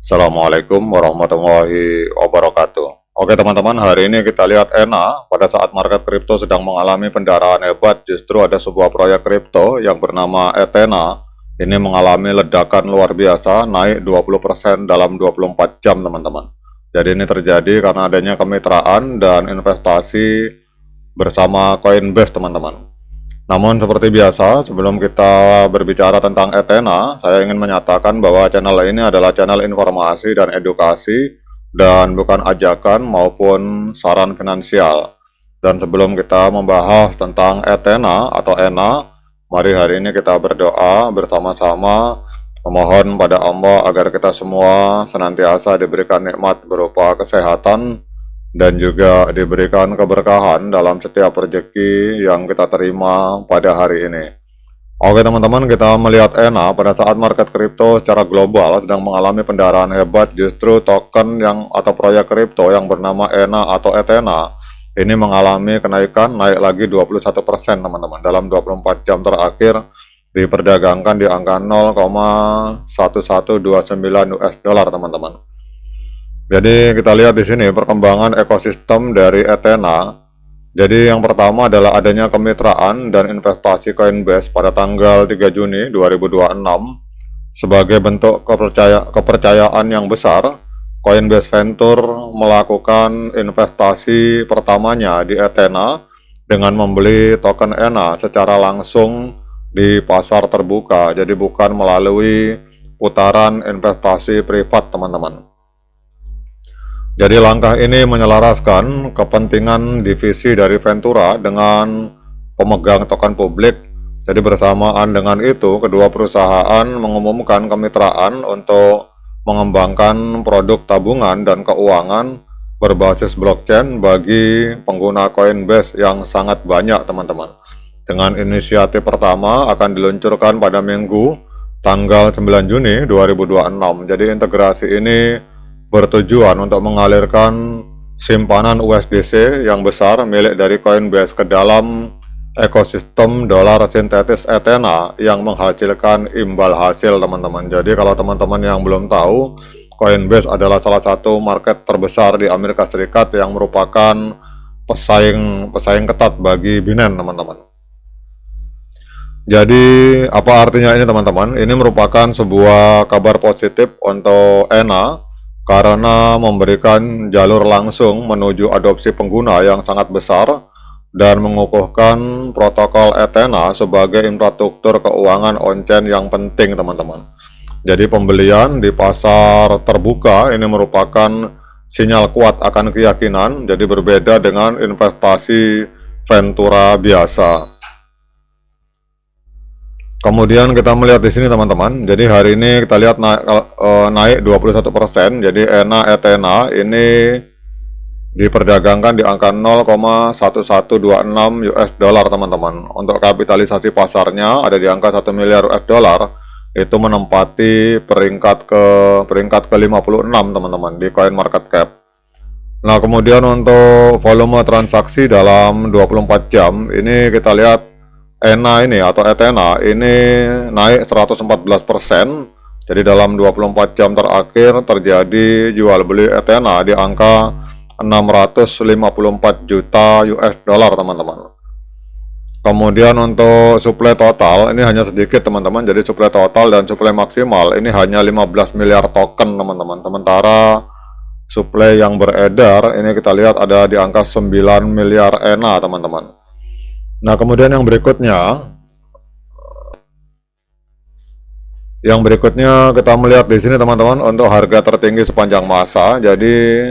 Assalamualaikum warahmatullahi wabarakatuh. Oke teman-teman, hari ini kita lihat ENA. Pada saat market kripto sedang mengalami pendarahan hebat, justru ada sebuah proyek kripto yang bernama Ethena. Ini mengalami ledakan luar biasa, naik 20% dalam 24 jam teman-teman. Jadi ini terjadi karena adanya kemitraan dan investasi bersama Coinbase teman-teman. Namun seperti biasa, sebelum kita berbicara tentang Ethena, saya ingin menyatakan bahwa channel ini adalah channel informasi dan edukasi dan bukan ajakan maupun saran finansial. Dan sebelum kita membahas tentang Ethena atau ENA, mari hari ini kita berdoa bersama-sama memohon pada Allah agar kita semua senantiasa diberikan nikmat berupa kesehatan dan juga diberikan keberkahan dalam setiap rezeki yang kita terima pada hari ini. Oke teman-teman, kita melihat ENA pada saat market kripto secara global sedang mengalami pendarahan hebat. Justru token yang atau proyek kripto yang bernama ENA atau Ethena ini mengalami kenaikan, naik lagi 21% teman-teman. Dalam 24 jam terakhir diperdagangkan di angka 0,1129 US dollar teman-teman. Jadi kita lihat di sini perkembangan ekosistem dari Ethena. Jadi yang pertama adalah adanya kemitraan dan investasi Coinbase pada tanggal 3 Juni 2026. Sebagai bentuk kepercayaan yang besar, Coinbase Venture melakukan investasi pertamanya di Ethena dengan membeli token ENA secara langsung di pasar terbuka. Jadi bukan melalui putaran investasi privat teman-teman. Jadi langkah ini menyelaraskan kepentingan divisi dari Ventura dengan pemegang token publik. Jadi bersamaan dengan itu, kedua perusahaan mengumumkan kemitraan untuk mengembangkan produk tabungan dan keuangan berbasis blockchain bagi pengguna Coinbase yang sangat banyak teman-teman. Dengan inisiatif pertama akan diluncurkan pada Minggu tanggal 9 Juni 2026. Jadi integrasi ini bertujuan untuk mengalirkan simpanan USDC yang besar milik dari Coinbase ke dalam ekosistem dolar sintetis Ethena yang menghasilkan imbal hasil teman-teman. Jadi kalau teman-teman yang belum tahu, Coinbase adalah salah satu market terbesar di Amerika Serikat yang merupakan pesaing ketat bagi Binance teman-teman. Jadi apa artinya ini teman-teman? Ini merupakan sebuah kabar positif untuk ENA karena memberikan jalur langsung menuju adopsi pengguna yang sangat besar dan mengukuhkan protokol Ethena sebagai infrastruktur keuangan on-chain yang penting teman-teman. Jadi pembelian di pasar terbuka ini merupakan sinyal kuat akan keyakinan, jadi berbeda dengan investasi Ventura biasa. Kemudian kita melihat di sini teman-teman. Jadi hari ini kita lihat naik 21%. Jadi ENA Ethena ini diperdagangkan di angka 0,1126 US dollar teman-teman. Untuk kapitalisasi pasarnya ada di angka 1 miliar US dollar. Itu menempati peringkat ke-56 teman-teman di CoinMarketCap. Nah, kemudian untuk volume transaksi dalam 24 jam ini kita lihat ENA ini atau Ethena ini naik 114%. Jadi dalam 24 jam terakhir terjadi jual beli Ethena di angka 654 juta US dollar teman-teman. Kemudian untuk suplai total ini hanya sedikit teman-teman. Jadi suplai total dan suplai maksimal ini hanya 15 miliar token teman-teman. Sementara suplai yang beredar ini kita lihat ada di angka 9 miliar ENA teman-teman. Nah, kemudian yang berikutnya kita melihat di sini teman-teman untuk harga tertinggi sepanjang masa. Jadi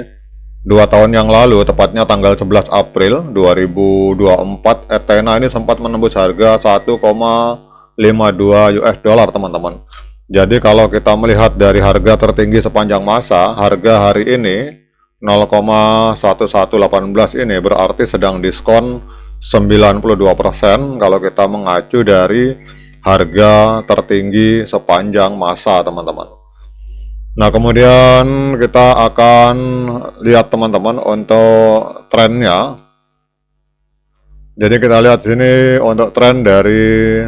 2 tahun yang lalu, tepatnya tanggal 11 April 2024, Ethena ini sempat menembus harga 1,52 US dollar teman-teman. Jadi kalau kita melihat dari harga tertinggi sepanjang masa, harga hari ini 0,1118 ini berarti sedang diskon 92% kalau kita mengacu dari harga tertinggi sepanjang masa teman-teman. Nah, kemudian kita akan lihat teman-teman untuk trennya. Jadi kita lihat sini untuk tren dari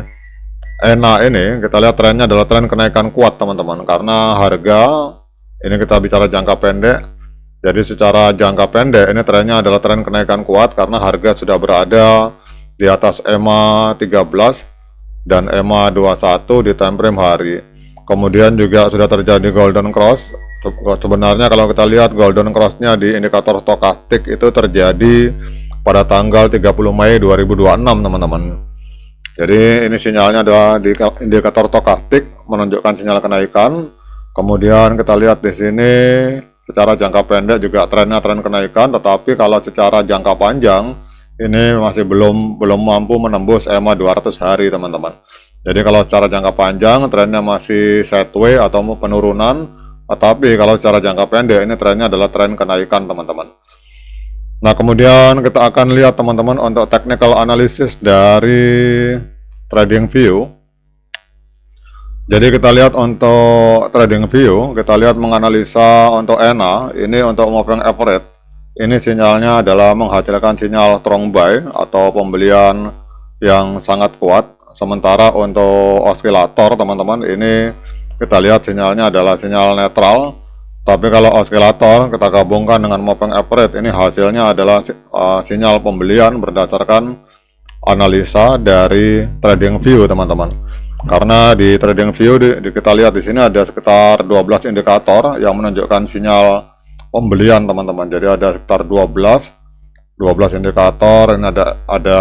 ENA ini, kita lihat trennya adalah tren kenaikan kuat teman-teman, karena harga Ini kita bicara jangka pendek. Jadi secara jangka pendek ini trennya adalah tren kenaikan kuat karena harga sudah berada di atas EMA 13 dan EMA 21 di time frame hari. Kemudian juga sudah terjadi golden cross. Sebenarnya kalau kita lihat golden cross-nya di indikator stokastik itu terjadi pada tanggal 30 Mei 2026 teman-teman. Jadi ini sinyalnya adalah di indikator stokastik menunjukkan sinyal kenaikan. Kemudian kita lihat di sini secara jangka pendek juga trennya tren kenaikan, tetapi kalau secara jangka panjang ini masih belum mampu menembus EMA 200 hari teman-teman. Jadi kalau secara jangka panjang trennya masih sideways atau penurunan, tetapi kalau secara jangka pendek ini trennya adalah tren kenaikan teman-teman. Nah, kemudian kita akan lihat teman-teman untuk technical analysis dari TradingView. Jadi kita lihat untuk TradingView, kita lihat menganalisa untuk ENA, ini untuk moving average. Ini sinyalnya adalah menghasilkan sinyal strong buy atau pembelian yang sangat kuat. Sementara untuk osilator teman-teman, ini kita lihat sinyalnya adalah sinyal netral. Tapi kalau osilator kita gabungkan dengan moving average, ini hasilnya adalah sinyal pembelian berdasarkan analisa dari TradingView teman-teman. Karena di TradingView kita lihat di sini ada sekitar 12 indikator yang menunjukkan sinyal pembelian teman-teman. Jadi ada sekitar 12 indikator. Ini ada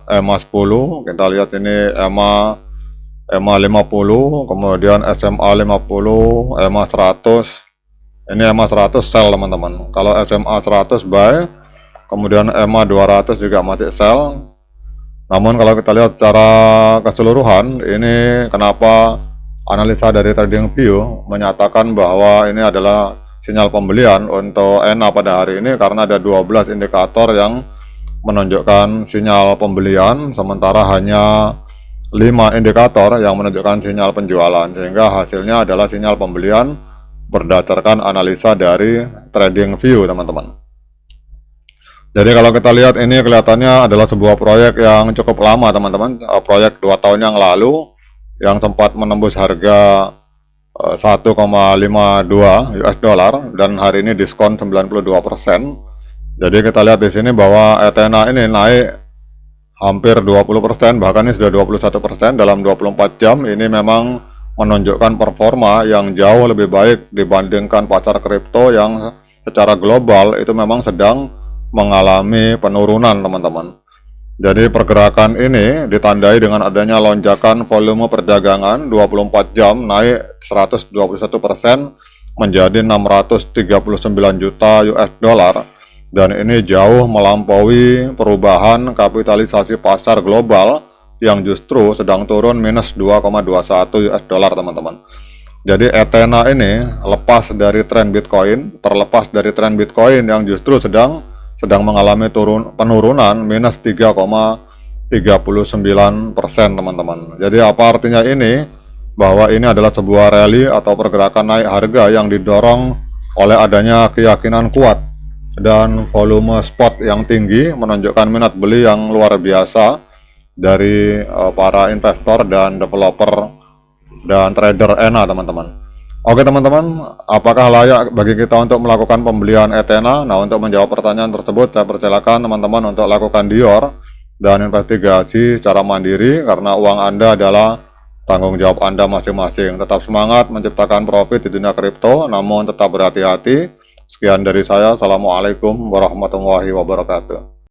EMA 10, kita lihat ini EMA 50, kemudian SMA 50, EMA 100. Ini EMA 100 sell teman-teman. Kalau SMA 100 buy, kemudian EMA 200 juga masih sell. Namun kalau kita lihat secara keseluruhan, ini kenapa analisa dari TradingView menyatakan bahwa ini adalah sinyal pembelian untuk ENA pada hari ini, karena ada 12 indikator yang menunjukkan sinyal pembelian, sementara hanya 5 indikator yang menunjukkan sinyal penjualan, sehingga hasilnya adalah sinyal pembelian berdasarkan analisa dari TradingView teman-teman. Jadi kalau kita lihat ini kelihatannya adalah sebuah proyek yang cukup lama teman-teman, proyek 2 tahun yang lalu yang sempat menembus harga 1,52 US dollar dan hari ini diskon 92%. Jadi kita lihat di sini bahwa Ethena ini naik hampir 20%, bahkan ini sudah 21% dalam 24 jam. Ini memang menunjukkan performa yang jauh lebih baik dibandingkan pasar kripto yang secara global itu memang sedang mengalami penurunan teman-teman. Jadi pergerakan ini ditandai dengan adanya lonjakan volume perdagangan 24 jam naik 121% menjadi 639 juta US dollar, dan ini jauh melampaui perubahan kapitalisasi pasar global yang justru sedang turun minus 2,21 US dollar teman-teman. Jadi Ethena ini terlepas dari tren Bitcoin yang justru sedang mengalami penurunan minus 3,39% teman-teman. Jadi apa artinya ini? Bahwa ini adalah sebuah rally atau pergerakan naik harga yang didorong oleh adanya keyakinan kuat dan volume spot yang tinggi, menunjukkan minat beli yang luar biasa dari para investor dan developer dan trader ENA teman-teman. Oke teman-teman, apakah layak bagi kita untuk melakukan pembelian Ethena? Nah, untuk menjawab pertanyaan tersebut, saya persilakan teman-teman untuk lakukan dior dan investigasi secara mandiri, karena uang Anda adalah tanggung jawab Anda masing-masing. Tetap semangat menciptakan profit di dunia kripto, namun tetap berhati-hati. Sekian dari saya, Assalamualaikum warahmatullahi wabarakatuh.